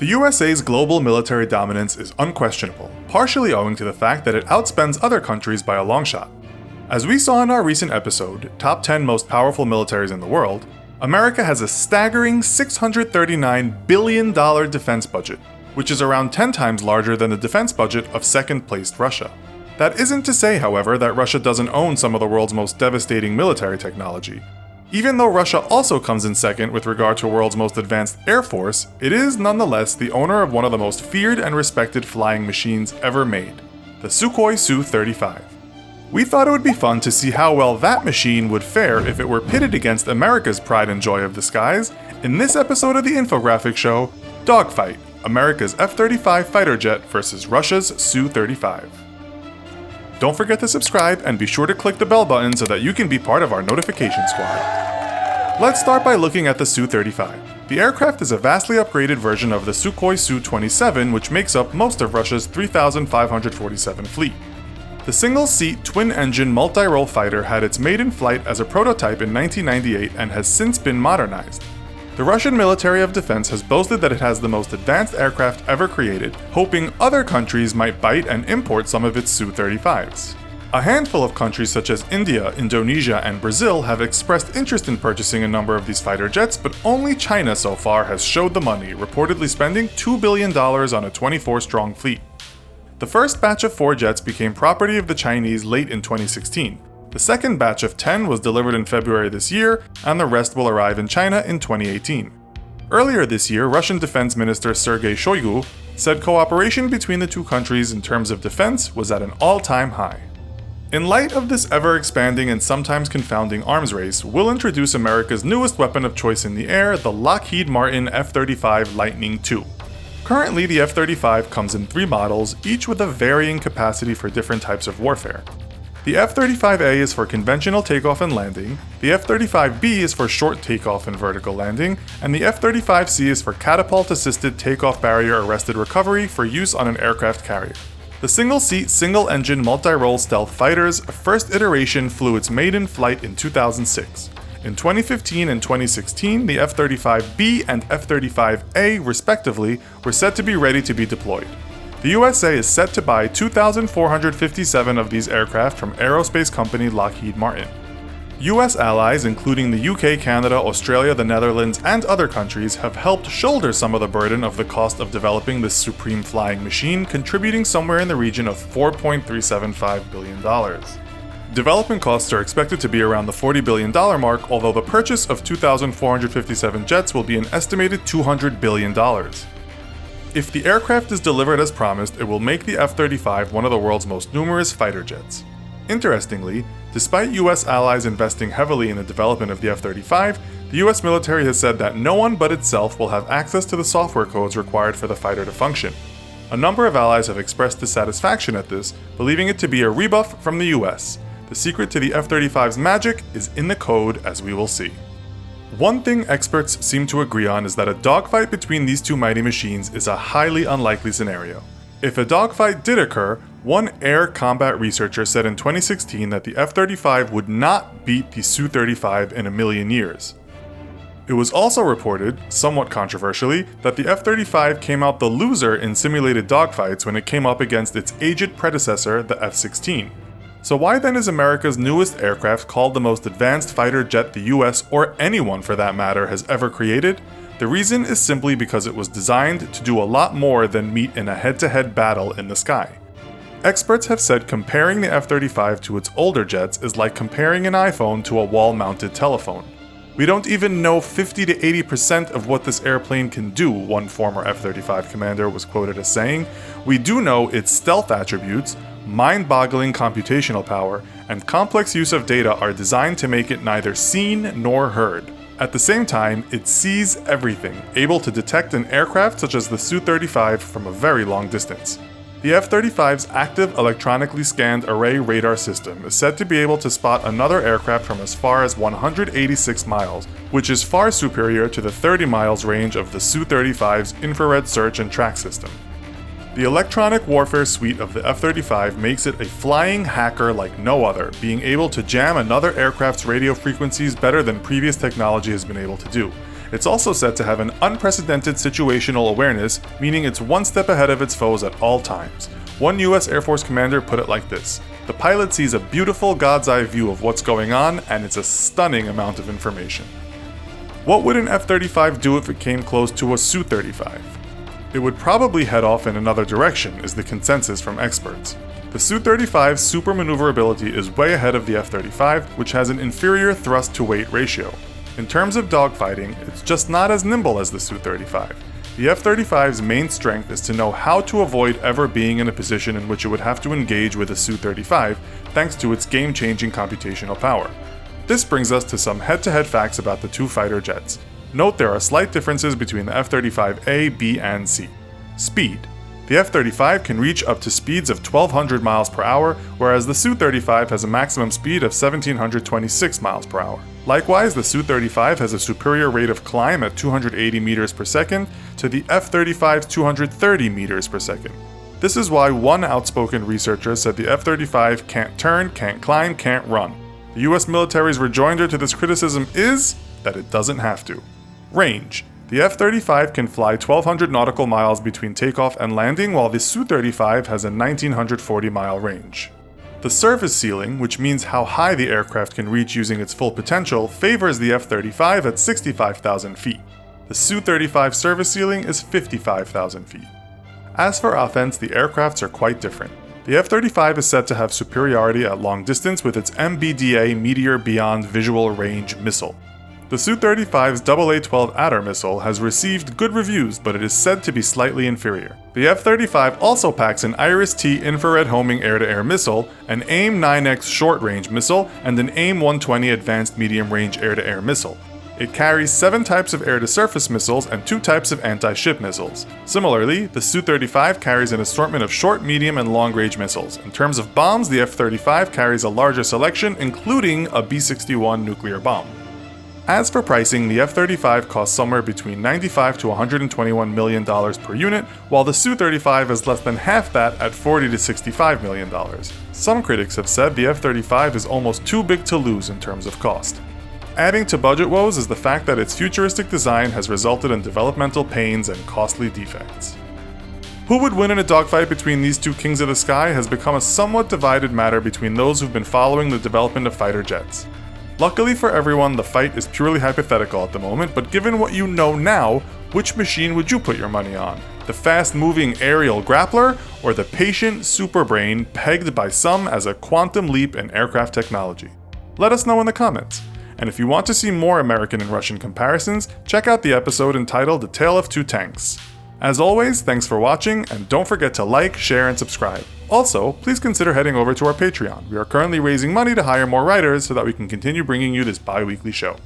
The USA's global military dominance is unquestionable, partially owing to the fact that it outspends other countries by a long shot. As we saw in our recent episode, Top 10 Most Powerful Militaries in the World, America has a staggering $639 billion defense budget, which is around 10 times larger than the defense budget of second-placed Russia. That isn't to say, however, that Russia doesn't own some of the world's most devastating military technology. Even though Russia also comes in second with regard to the world's most advanced air force, it is nonetheless the owner of one of the most feared and respected flying machines ever made, the Sukhoi Su-35. We thought it would be fun to see how well that machine would fare if it were pitted against America's pride and joy of the skies in this episode of the Infographics show, Dogfight, America's F-35 fighter jet versus Russia's Su-35. Don't forget to subscribe and be sure to click the bell button so that you can be part of our notification squad. Let's start by looking at the Su-35. The aircraft is a vastly upgraded version of the Sukhoi Su-27, which makes up most of Russia's 3,547 fleet. The single-seat, twin-engine, multi-role fighter had its maiden flight as a prototype in 1998 and has since been modernized. The Russian Military of Defense has boasted that it has the most advanced aircraft ever created, hoping other countries might bite and import some of its Su-35s. A handful of countries such as India, Indonesia, and Brazil have expressed interest in purchasing a number of these fighter jets, but only China so far has showed the money, reportedly spending $2 billion on a 24-strong fleet. The first batch of 4 jets became property of the Chinese late in 2016. The second batch of 10 was delivered in February this year, and the rest will arrive in China in 2018. Earlier this year, Russian Defense Minister Sergei Shoigu said cooperation between the two countries in terms of defense was at an all-time high. In light of this ever-expanding and sometimes confounding arms race, we'll introduce America's newest weapon of choice in the air, the Lockheed Martin F-35 Lightning II. Currently, the F-35 comes in 3 models, each with a varying capacity for different types of warfare. The F-35A is for conventional takeoff and landing, the F-35B is for short takeoff and vertical landing, and the F-35C is for catapult-assisted takeoff barrier-arrested recovery for use on an aircraft carrier. The single-seat, single-engine, multi-role stealth fighter's first iteration flew its maiden flight in 2006. In 2015 and 2016, the F-35B and F-35A, respectively, were set to be ready to be deployed. The USA is set to buy 2,457 of these aircraft from aerospace company Lockheed Martin. US allies, including the UK, Canada, Australia, the Netherlands, and other countries, have helped shoulder some of the burden of the cost of developing this supreme flying machine, contributing somewhere in the region of $4.375 billion. Development costs are expected to be around the $40 billion mark, although the purchase of 2,457 jets will be an estimated $200 billion. If the aircraft is delivered as promised, it will make the F-35 one of the world's most numerous fighter jets. Interestingly, despite US allies investing heavily in the development of the F-35, the US military has said that no one but itself will have access to the software codes required for the fighter to function. A number of allies have expressed dissatisfaction at this, believing it to be a rebuff from the US. The secret to the F-35's magic is in the code, as we will see. One thing experts seem to agree on is that a dogfight between these two mighty machines is a highly unlikely scenario. If a dogfight did occur, one air combat researcher said in 2016 that the F-35 would not beat the Su-35 in a million years. It was also reported, somewhat controversially, that the F-35 came out the loser in simulated dogfights when it came up against its aged predecessor, the F-16. So why then is America's newest aircraft called the most advanced fighter jet the US, or anyone for that matter, has ever created? The reason is simply because it was designed to do a lot more than meet in a head-to-head battle in the sky. Experts have said comparing the F-35 to its older jets is like comparing an iPhone to a wall-mounted telephone. We don't even know 50 to 80% of what this airplane can do, one former F-35 commander was quoted as saying. We do know its stealth attributes, mind-boggling computational power, and complex use of data are designed to make it neither seen nor heard. At the same time, it sees everything, able to detect an aircraft such as the Su-35 from a very long distance. The F-35's active electronically scanned array radar system is said to be able to spot another aircraft from as far as 186 miles, which is far superior to the 30 miles range of the Su-35's infrared search and track system. The electronic warfare suite of the F-35 makes it a flying hacker like no other, being able to jam another aircraft's radio frequencies better than previous technology has been able to do. It's also said to have an unprecedented situational awareness, meaning it's one step ahead of its foes at all times. One US Air Force commander put it like this: "The pilot sees a beautiful God's eye view of what's going on, and it's a stunning amount of information." What would an F-35 do if it came close to a Su-35? It would probably head off in another direction, is the consensus from experts. The Su-35's super maneuverability is way ahead of the F-35, which has an inferior thrust-to-weight ratio. In terms of dogfighting, it's just not as nimble as the Su-35. The F-35's main strength is to know how to avoid ever being in a position in which it would have to engage with a Su-35, thanks to its game-changing computational power. This brings us to some head-to-head facts about the two fighter jets. Note there are slight differences between the F-35A, B, and C. Speed. The F-35 can reach up to speeds of 1,200 miles per hour, whereas the Su-35 has a maximum speed of 1,726 miles per hour. Likewise, the Su-35 has a superior rate of climb at 280 meters per second to the F-35's 230 meters per second. This is why one outspoken researcher said the F-35 can't turn, can't climb, can't run. The US military's rejoinder to this criticism is that it doesn't have to. Range. The F-35 can fly 1,200 nautical miles between takeoff and landing, while the Su-35 has a 1,940-mile range. The service ceiling, which means how high the aircraft can reach using its full potential, favors the F-35 at 65,000 feet. The Su-35 service ceiling is 55,000 feet. As for offense, the aircrafts are quite different. The F-35 is said to have superiority at long distance with its MBDA Meteor Beyond Visual Range missile. The Su-35's AA-12 Adder missile has received good reviews, but it is said to be slightly inferior. The F-35 also packs an Iris-T infrared homing air-to-air missile, an AIM-9X short-range missile, and an AIM-120 advanced medium-range air-to-air missile. It carries 7 types of air-to-surface missiles and 2 types of anti-ship missiles. Similarly, the Su-35 carries an assortment of short, medium, and long-range missiles. In terms of bombs, the F-35 carries a larger selection, including a B-61 nuclear bomb. As for pricing, the F-35 costs somewhere between $95 to $121 million per unit, while the Su-35 is less than half that at $40 to $65 million. Some critics have said the F-35 is almost too big to lose in terms of cost. Adding to budget woes is the fact that its futuristic design has resulted in developmental pains and costly defects. Who would win in a dogfight between these two kings of the sky has become a somewhat divided matter between those who've been following the development of fighter jets. Luckily for everyone, the fight is purely hypothetical at the moment, but given what you know now, which machine would you put your money on? The fast-moving aerial grappler, or the patient superbrain pegged by some as a quantum leap in aircraft technology? Let us know in the comments. And if you want to see more American and Russian comparisons, check out the episode entitled The Tale of Two Tanks. As always, thanks for watching, and don't forget to like, share, and subscribe. Also, please consider heading over to our Patreon. We are currently raising money to hire more writers so that we can continue bringing you this bi-weekly show.